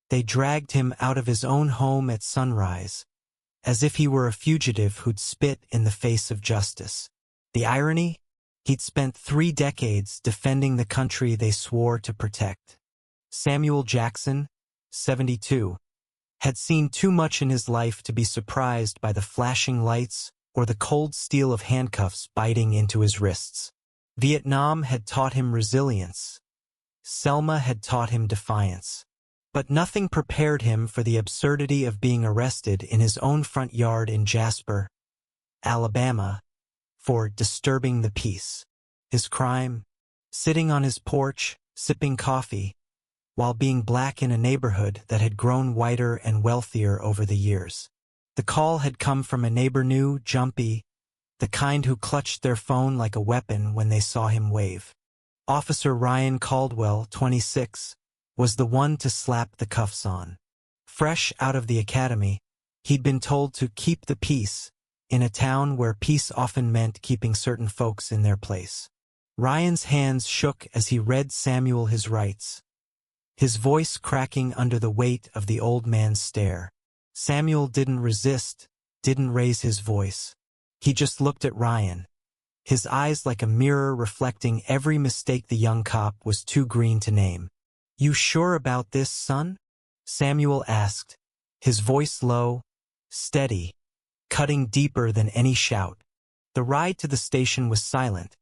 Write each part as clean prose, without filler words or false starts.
They dragged him out of his own home at sunrise, as if he were a fugitive who'd spit in the face of justice. The irony? He'd spent 3 decades defending the country they swore to protect. Samuel Jackson, 72, had seen too much in his life to be surprised by the flashing lights or the cold steel of handcuffs biting into his wrists. Vietnam had taught him resilience. Selma had taught him defiance. But nothing prepared him for the absurdity of being arrested in his own front yard in Jasper, Alabama, for disturbing the peace. His crime? Sitting on his porch, sipping coffee, while being black in a neighborhood that had grown whiter and wealthier over the years. The call had come from a neighbor new, jumpy, the kind who clutched their phone like a weapon when they saw him wave. Officer Ryan Caldwell, 26, was the one to slap the cuffs on. Fresh out of the academy, he'd been told to keep the peace, in a town where peace often meant keeping certain folks in their place. Ryan's hands shook as he read Samuel his rights, his voice cracking under the weight of the old man's stare. Samuel didn't resist, didn't raise his voice. He just looked at Ryan, his eyes like a mirror reflecting every mistake the young cop was too green to name. "You sure about this, son?" Samuel asked, his voice low, steady, cutting deeper than any shout. The ride to the station was silent,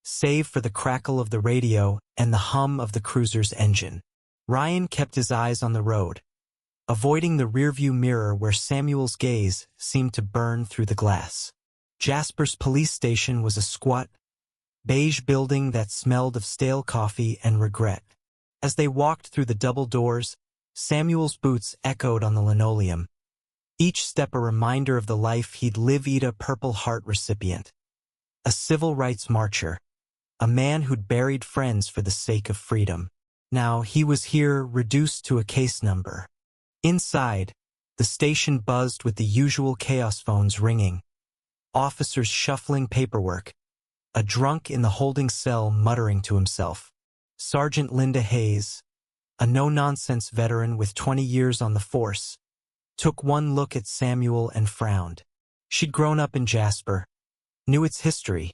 save for the crackle of the radio and the hum of the cruiser's engine. Ryan kept his eyes on the road, avoiding the rearview mirror where Samuel's gaze seemed to burn through the glass. Jasper's police station was a squat, beige building that smelled of stale coffee and regret. As they walked through the double doors, Samuel's boots echoed on the linoleum, each step a reminder of the life he'd live. A Purple Heart recipient, a civil rights marcher, a man who'd buried friends for the sake of freedom. Now he was here, reduced to a case number. Inside, the station buzzed with the usual chaos, phones ringing, officers shuffling paperwork, a drunk in the holding cell muttering to himself. Sergeant Linda Hayes, a no-nonsense veteran with 20 years on the force, took one look at Samuel and frowned. She'd grown up in Jasper, knew its history,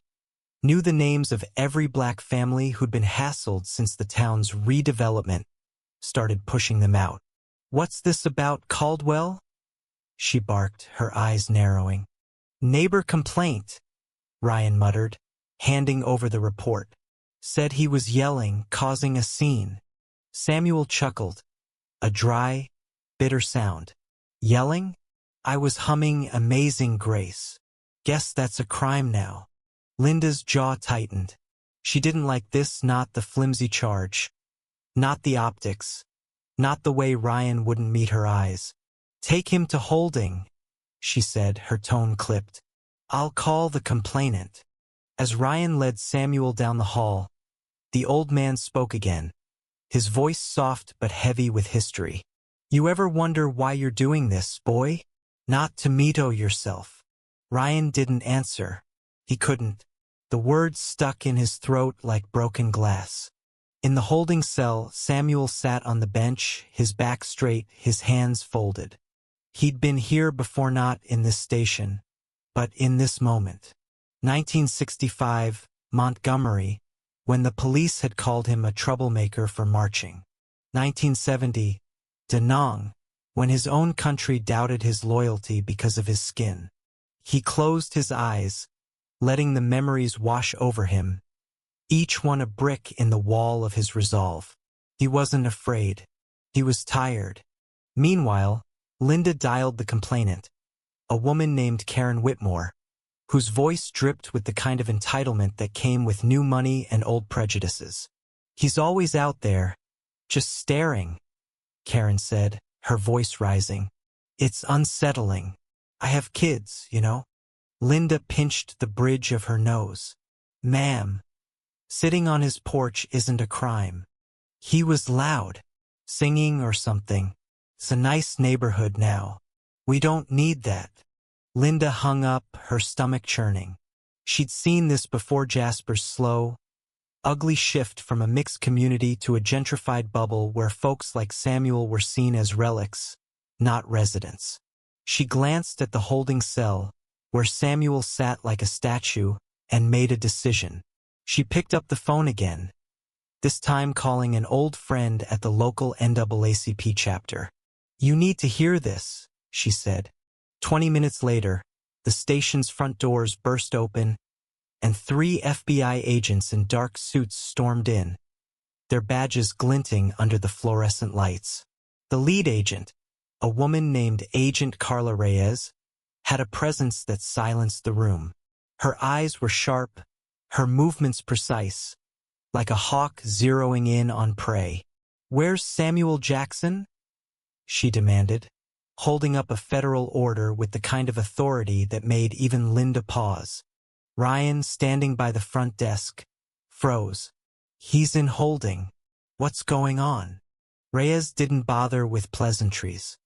knew the names of every black family who'd been hassled since the town's redevelopment started pushing them out. "What's this about, Caldwell?" she barked, her eyes narrowing. "Neighbor complaint," Ryan muttered, handing over the report. "Said he was yelling, causing a scene." Samuel chuckled, a dry, bitter sound. "Yelling? I was humming Amazing Grace. Guess that's a crime now." Linda's jaw tightened. She didn't like this, not the flimsy charge, not the optics, not the way Ryan wouldn't meet her eyes. "Take him to holding," she said, her tone clipped. "I'll call the complainant." As Ryan led Samuel down the hall, the old man spoke again, his voice soft but heavy with history. "You ever wonder why you're doing this, boy? Not to meto yourself." Ryan didn't answer. He couldn't. The words stuck in his throat like broken glass. In the holding cell, Samuel sat on the bench, his back straight, his hands folded. He'd been here before, not in this station, but in this moment. 1965, Montgomery, when the police had called him a troublemaker for marching. 1970, Da Nang, when his own country doubted his loyalty because of his skin. He closed his eyes, letting the memories wash over him, each one a brick in the wall of his resolve. He wasn't afraid. He was tired. Meanwhile, Linda dialed the complainant, a woman named Karen Whitmore, whose voice dripped with the kind of entitlement that came with new money and old prejudices. "He's always out there, just staring," Karen said, her voice rising. "It's unsettling. I have kids, you know." Linda pinched the bridge of her nose. "Ma'am, sitting on his porch isn't a crime. He was loud, singing or something. It's a nice neighborhood now. We don't need that." Linda hung up, her stomach churning. She'd seen this before. Jasper's slow, ugly shift from a mixed community to a gentrified bubble where folks like Samuel were seen as relics, not residents. She glanced at the holding cell, where Samuel sat like a statue, and made a decision. She picked up the phone again, this time calling an old friend at the local NAACP chapter. "You need to hear this," she said. 20 minutes later, the station's front doors burst open, and 3 FBI agents in dark suits stormed in, their badges glinting under the fluorescent lights. The lead agent, a woman named Agent Carla Reyes, had a presence that silenced the room. Her eyes were sharp, her movements precise, like a hawk zeroing in on prey. "Where's Samuel Jackson?" she demanded, holding up a federal order with the kind of authority that made even Linda pause. Ryan, standing by the front desk, froze. "He's in holding. What's going on?" Reyes didn't bother with pleasantries.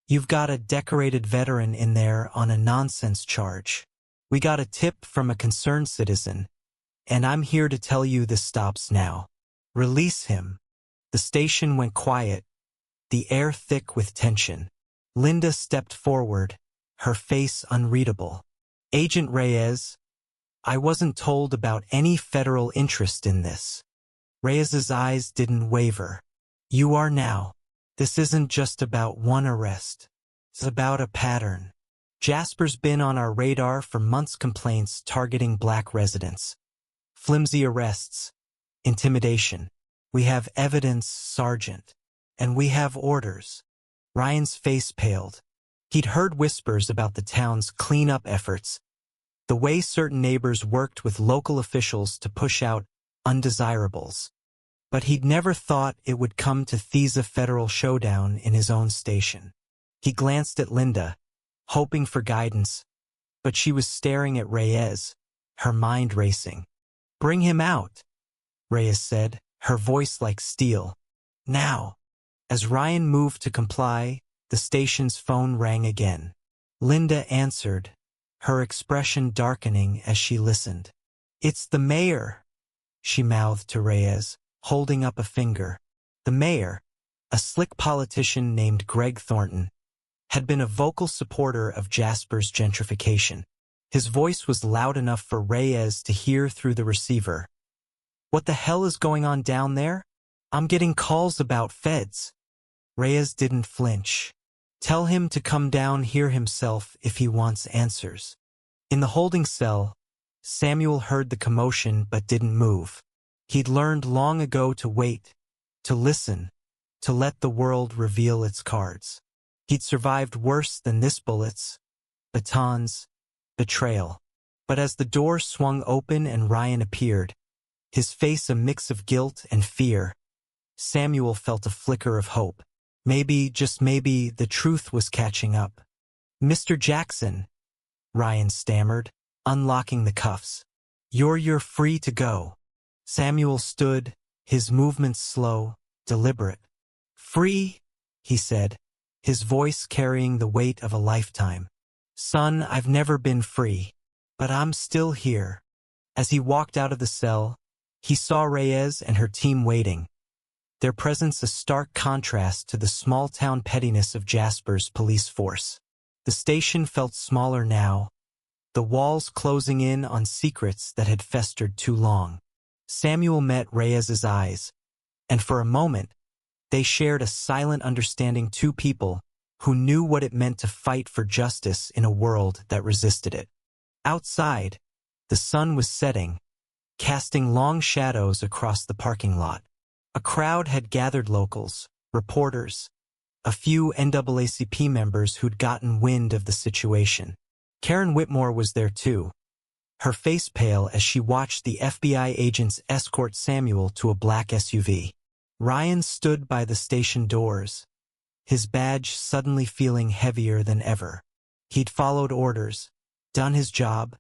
"You've got a decorated veteran in there on a nonsense charge. We got a tip from a concerned citizen, and I'm here to tell you this stops now. Release him." The station went quiet, the air thick with tension. Linda stepped forward, her face unreadable. "Agent Reyes, I wasn't told about any federal interest in this." Reyes's eyes didn't waver. "You are now. This isn't just about one arrest. It's about a pattern. Jasper's been on our radar for months, complaints targeting black residents. Flimsy arrests. Intimidation. We have evidence, Sergeant. And we have orders." Ryan's face paled. He'd heard whispers about the town's cleanup efforts, the way certain neighbors worked with local officials to push out undesirables. But he'd never thought it would come to Thesa federal showdown in his own station. He glanced at Linda, hoping for guidance, but she was staring at Reyes, her mind racing. "Bring him out," Reyes said, her voice like steel. "Now." As Ryan moved to comply, the station's phone rang again. Linda answered, her expression darkening as she listened. "It's the mayor," she mouthed to Reyes, holding up a finger. The mayor, a slick politician named Greg Thornton, had been a vocal supporter of Jasper's gentrification. His voice was loud enough for Reyes to hear through the receiver. "What the hell is going on down there? I'm getting calls about feds." Reyes didn't flinch. "Tell him to come down here himself if he wants answers." In the holding cell, Samuel heard the commotion but didn't move. He'd learned long ago to wait, to listen, to let the world reveal its cards. He'd survived worse than this: bullets, batons, betrayal. But as the door swung open and Ryan appeared, his face a mix of guilt and fear, Samuel felt a flicker of hope. Maybe, just maybe, the truth was catching up. "Mr. Jackson," Ryan stammered, unlocking the cuffs. You're free to go." Samuel stood, his movements slow, deliberate. "Free?" he said, his voice carrying the weight of a lifetime. "Son, I've never been free. But I'm still here." As he walked out of the cell, he saw Reyes and her team waiting, their presence a stark contrast to the small-town pettiness of Jasper's police force. The station felt smaller now, the walls closing in on secrets that had festered too long. Samuel met Reyes's eyes, and for a moment, they shared a silent understanding, two people who knew what it meant to fight for justice in a world that resisted it. Outside, the sun was setting, casting long shadows across the parking lot. A crowd had gathered: locals, reporters, a few NAACP members who'd gotten wind of the situation. Karen Whitmore was there too, her face pale as she watched the FBI agents escort Samuel to a black SUV. Ryan stood by the station doors, his badge suddenly feeling heavier than ever. He'd followed orders, done his job,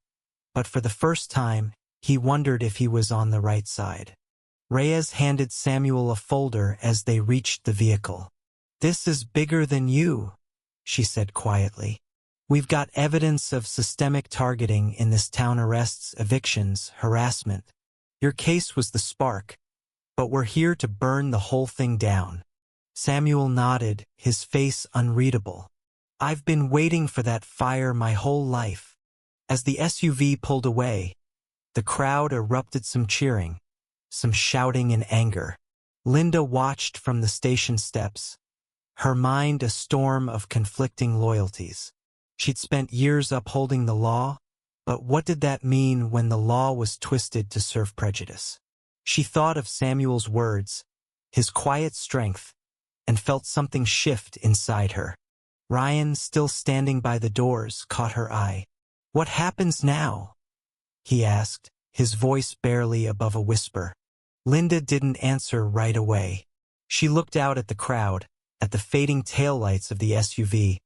but for the first time, he wondered if he was on the right side. Reyes handed Samuel a folder as they reached the vehicle. "This is bigger than you," she said quietly. "We've got evidence of systemic targeting in this town: arrests, evictions, harassment. Your case was the spark, but we're here to burn the whole thing down. Samuel nodded, his face unreadable. I've been waiting for that fire my whole life. As the SUV pulled away, the crowd erupted, some cheering, some shouting in anger. Linda watched from the station steps, her mind a storm of conflicting loyalties. She'd spent years upholding the law, but what did that mean when the law was twisted to serve prejudice? She thought of Samuel's words, his quiet strength, and felt something shift inside her. Ryan, still standing by the doors, caught her eye. "What happens now?" he asked, his voice barely above a whisper. Linda didn't answer right away. She looked out at the crowd, at the fading taillights of the SUV,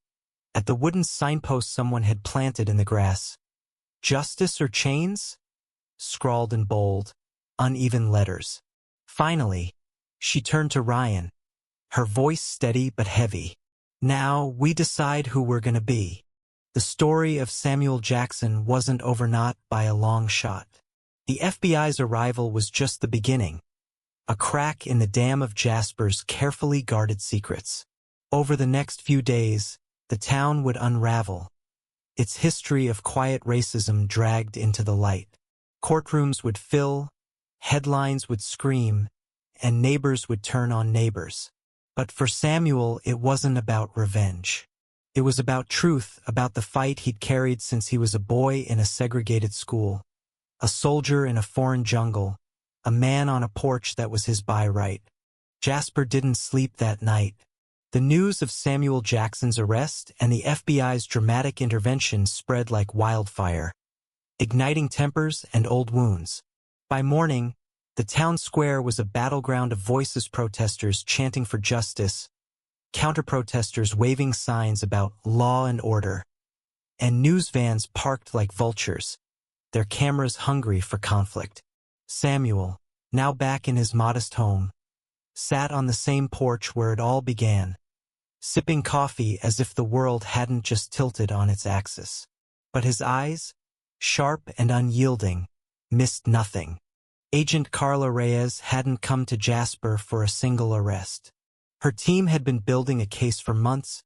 at the wooden signpost someone had planted in the grass. "Justice or chains?" scrawled in bold, uneven letters. Finally, she turned to Ryan, her voice steady but heavy. "Now we decide who we're gonna be." The story of Samuel Jackson wasn't over, not by a long shot. The FBI's arrival was just the beginning, a crack in the dam of Jasper's carefully guarded secrets. Over the next few days, the town would unravel, its history of quiet racism dragged into the light. Courtrooms would fill, headlines would scream, and neighbors would turn on neighbors. But for Samuel, it wasn't about revenge. It was about truth, about the fight he'd carried since he was a boy in a segregated school, a soldier in a foreign jungle, a man on a porch that was his by right. Jasper didn't sleep that night. The news of Samuel Jackson's arrest and the FBI's dramatic intervention spread like wildfire, igniting tempers and old wounds. By morning, the town square was a battleground of voices, protesters chanting for justice, counter-protesters waving signs about law and order, and news vans parked like vultures, their cameras hungry for conflict. Samuel, now back in his modest home, sat on the same porch where it all began, sipping coffee as if the world hadn't just tilted on its axis. But his eyes, sharp and unyielding, missed nothing. Agent Carla Reyes hadn't come to Jasper for a single arrest. Her team had been building a case for months,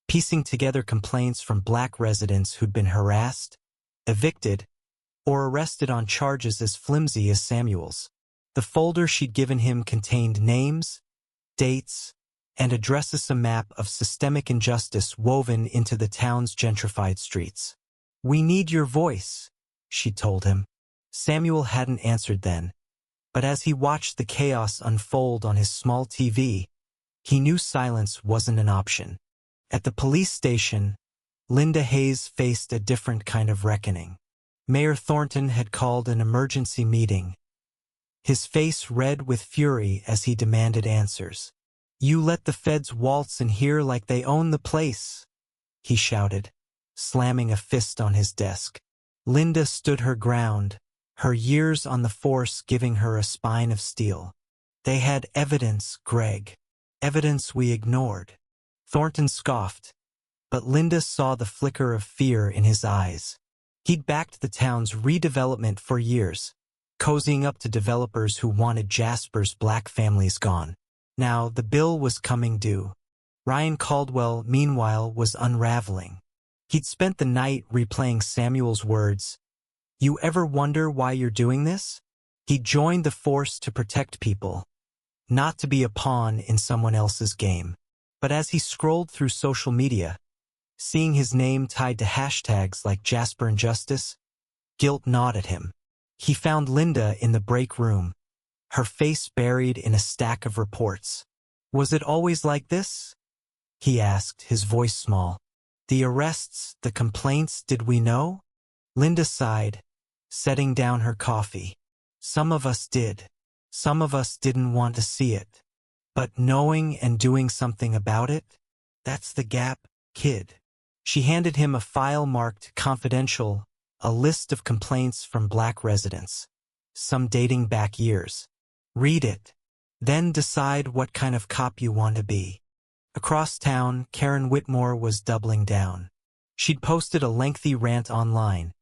piecing together complaints from Black residents who'd been harassed, evicted, or arrested on charges as flimsy as Samuel's. The folder she'd given him contained names, dates, and addresses, a map of systemic injustice woven into the town's gentrified streets. "We need your voice," she told him. Samuel hadn't answered then, but as he watched the chaos unfold on his small TV, he knew silence wasn't an option. At the police station, Linda Hayes faced a different kind of reckoning. Mayor Thornton had called an emergency meeting, his face red with fury as he demanded answers. "You let the feds waltz in here like they own the place," he shouted, slamming a fist on his desk. Linda stood her ground, her years on the force giving her a spine of steel. "They had evidence, Greg. Evidence we ignored." Thornton scoffed, but Linda saw the flicker of fear in his eyes. He'd backed the town's redevelopment for years, cozying up to developers who wanted Jasper's Black families gone. Now the bill was coming due. Ryan Caldwell, meanwhile, was unraveling. He'd spent the night replaying Samuel's words, "You ever wonder why you're doing this?" He joined the force to protect people, not to be a pawn in someone else's game. But as he scrolled through social media, seeing his name tied to hashtags like Jasper Injustice, guilt gnawed at him. He found Linda in the break room, her face buried in a stack of reports. "Was it always like this?" he asked, his voice small. "The arrests, the complaints, did we know?" Linda sighed, setting down her coffee. "Some of us did. Some of us didn't want to see it. But knowing and doing something about it, that's the gap, kid." She handed him a file marked confidential, a list of complaints from Black residents, some dating back years. "Read it. Then decide what kind of cop you want to be." Across town, Karen Whitmore was doubling down. She'd posted a lengthy rant online,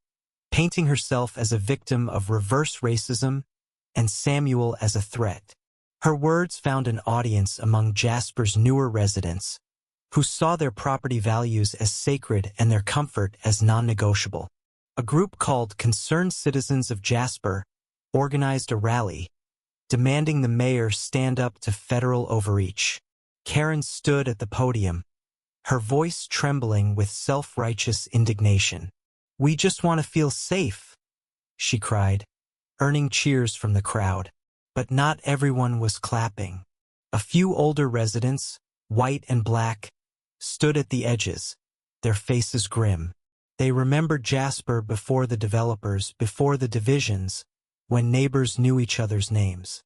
painting herself as a victim of reverse racism and Samuel as a threat. Her words found an audience among Jasper's newer residents, who saw their property values as sacred and their comfort as non-negotiable. A group called Concerned Citizens of Jasper organized a rally, demanding the mayor stand up to federal overreach. Karen stood at the podium, her voice trembling with self-righteous indignation. "We just want to feel safe," she cried, earning cheers from the crowd. But not everyone was clapping. A few older residents, white and black, stood at the edges, their faces grim. They remembered Jasper before the developers, before the divisions, when neighbors knew each other's names.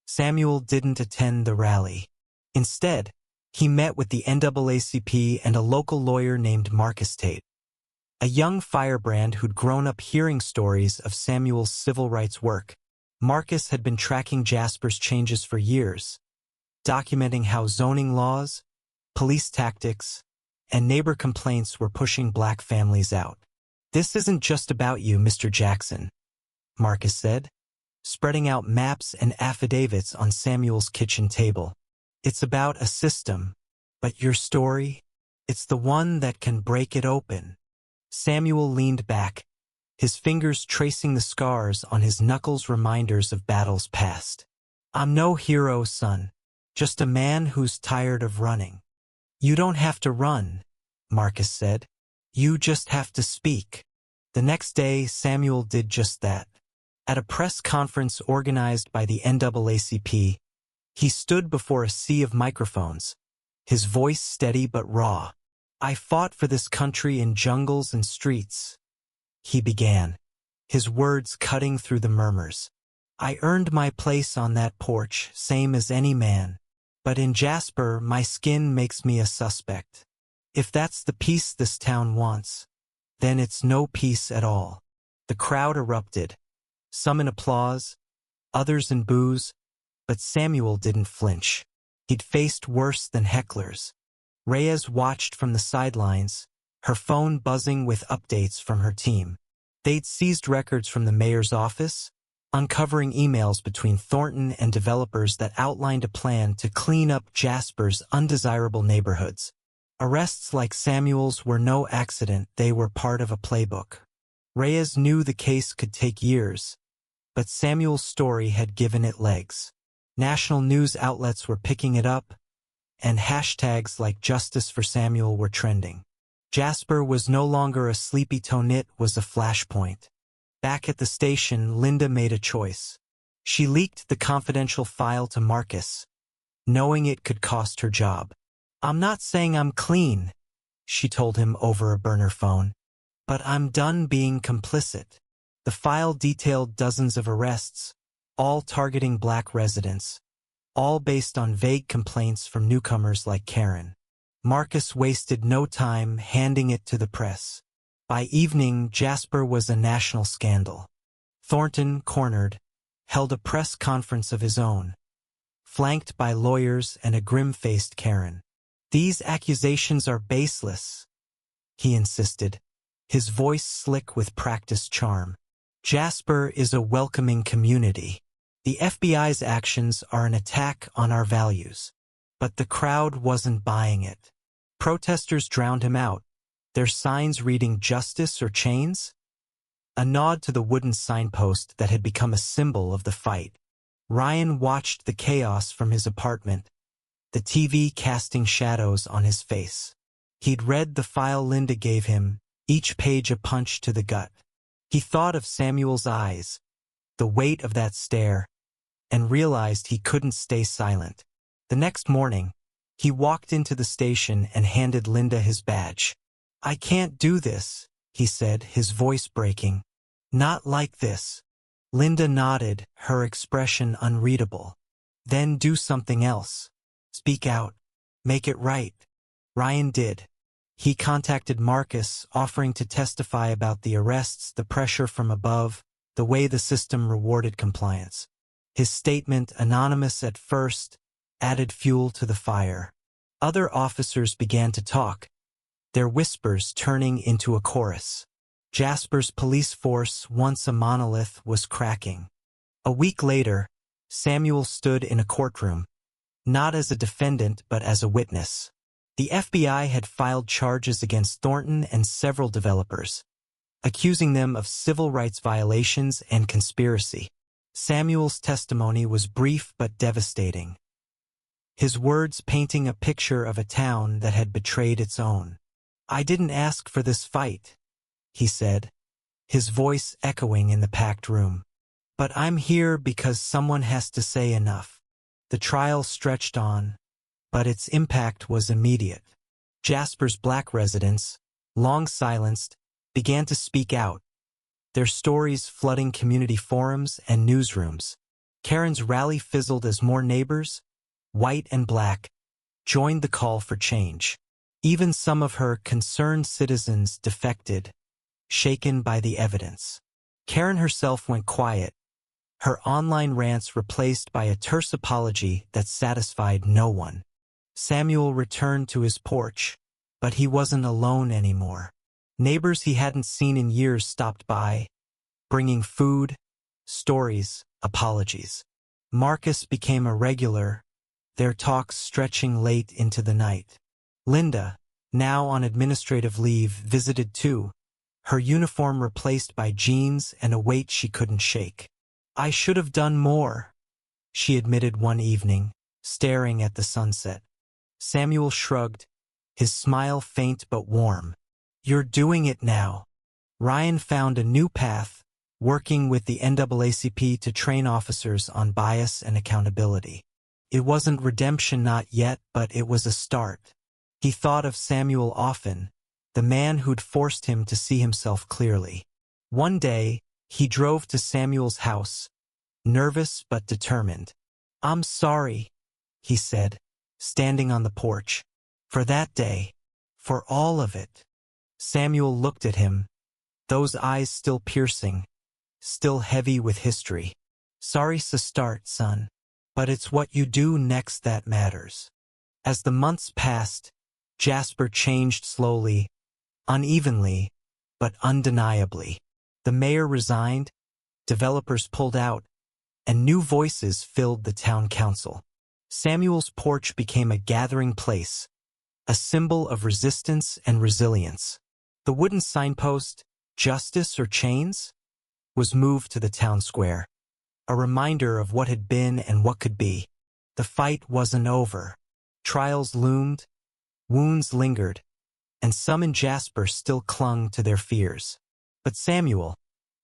Samuel didn't attend the rally. Instead, he met with the NAACP and a local lawyer named Marcus Tate, a young firebrand who'd grown up hearing stories of Samuel's civil rights work. Marcus had been tracking Jasper's changes for years, documenting how zoning laws, police tactics, and neighbor complaints were pushing black families out. "This isn't just about you, Mr. Jackson," Marcus said, spreading out maps and affidavits on Samuel's kitchen table. "It's about a system, but your story, it's the one that can break it open." Samuel leaned back, his fingers tracing the scars on his knuckles, reminders of battles past. "I'm no hero, son, just a man who's tired of running." "You don't have to run," Marcus said. "You just have to speak." The next day, Samuel did just that. At a press conference organized by the NAACP, he stood before a sea of microphones, his voice steady but raw. "I fought for this country in jungles and streets," he began, his words cutting through the murmurs. "I earned my place on that porch, same as any man. But in Jasper, my skin makes me a suspect. If that's the peace this town wants, then it's no peace at all." The crowd erupted, some in applause, others in boos, but Samuel didn't flinch. He'd faced worse than hecklers. Reyes watched from the sidelines, her phone buzzing with updates from her team. They'd seized records from the mayor's office, uncovering emails between Thornton and developers that outlined a plan to clean up Jasper's undesirable neighborhoods. Arrests like Samuel's were no accident, they were part of a playbook. Reyes knew the case could take years, but Samuel's story had given it legs. National news outlets were picking it up, and hashtags like Justice for Samuel were trending. Jasper was no longer a sleepy town, it was a flashpoint. Back at the station, Linda made a choice. She leaked the confidential file to Marcus, knowing it could cost her job. "I'm not saying I'm clean," she told him over a burner phone, "but I'm done being complicit." The file detailed dozens of arrests, all targeting black residents, all based on vague complaints from newcomers like Karen. Marcus wasted no time handing it to the press. By evening, Jasper was a national scandal. Thornton, cornered, held a press conference of his own, flanked by lawyers and a grim-faced Karen. "These accusations are baseless," he insisted, his voice slick with practiced charm. "Jasper is a welcoming community. The FBI's actions are an attack on our values." But the crowd wasn't buying it. Protesters drowned him out, their signs reading "Justice or Chains?" A nod to the wooden signpost that had become a symbol of the fight. Ryan watched the chaos from his apartment, the TV casting shadows on his face. He'd read the file Linda gave him, each page a punch to the gut. He thought of Samuel's eyes, the weight of that stare, and realized he couldn't stay silent. The next morning, he walked into the station and handed Linda his badge. "I can't do this," he said, his voice breaking. "Not like this." Linda nodded, her expression unreadable. "Then do something else. Speak out. Make it right." Ryan did. He contacted Marcus, offering to testify about the arrests, the pressure from above, the way the system rewarded compliance. His statement, anonymous at first, added fuel to the fire. Other officers began to talk, their whispers turning into a chorus. Jasper's police force, once a monolith, was cracking. A week later, Samuel stood in a courtroom, not as a defendant but as a witness. The FBI had filed charges against Thornton and several developers, accusing them of civil rights violations and conspiracy. Samuel's testimony was brief but devastating, his words painting a picture of a town that had betrayed its own. "I didn't ask for this fight," he said, his voice echoing in the packed room. "But I'm here because someone has to say enough." The trial stretched on, but its impact was immediate. Jasper's black residents, long silenced, began to speak out, their stories flooding community forums and newsrooms. Karen's rally fizzled as more neighbors, white and black, joined the call for change. Even some of her concerned citizens defected, shaken by the evidence. Karen herself went quiet, her online rants replaced by a terse apology that satisfied no one. Samuel returned to his porch, but he wasn't alone anymore. Neighbors he hadn't seen in years stopped by, bringing food, stories, apologies. Marcus became a regular, their talks stretching late into the night. Linda, now on administrative leave, visited too, her uniform replaced by jeans and a weight she couldn't shake. "I should have done more," she admitted one evening, staring at the sunset. Samuel shrugged, his smile faint but warm. "You're doing it now." Ryan found a new path, working with the NAACP to train officers on bias and accountability. It wasn't redemption, not yet, but it was a start. He thought of Samuel often, the man who'd forced him to see himself clearly. One day, he drove to Samuel's house, nervous but determined. "I'm sorry," he said, standing on the porch. "For that day. For all of it." Samuel looked at him, those eyes still piercing, still heavy with history. "Sorry's the start, son. But it's what you do next that matters." As the months passed, Jasper changed slowly, unevenly, but undeniably. The mayor resigned, developers pulled out, and new voices filled the town council. Samuel's porch became a gathering place, a symbol of resistance and resilience. The wooden signpost, "Justice or Chains?" was moved to the town square, a reminder of what had been and what could be. The fight wasn't over. Trials loomed, wounds lingered, and some in Jasper still clung to their fears. But Samuel,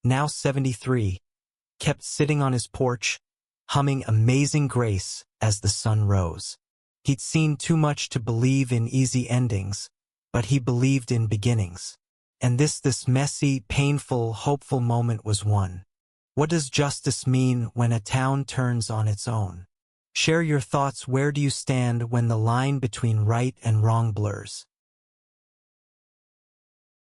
now 73, kept sitting on his porch, humming Amazing Grace as the sun rose. He'd seen too much to believe in easy endings, but he believed in beginnings. And this messy, painful, hopeful moment was one. What does justice mean when a town turns on its own? Share your thoughts. Where do you stand when the line between right and wrong blurs?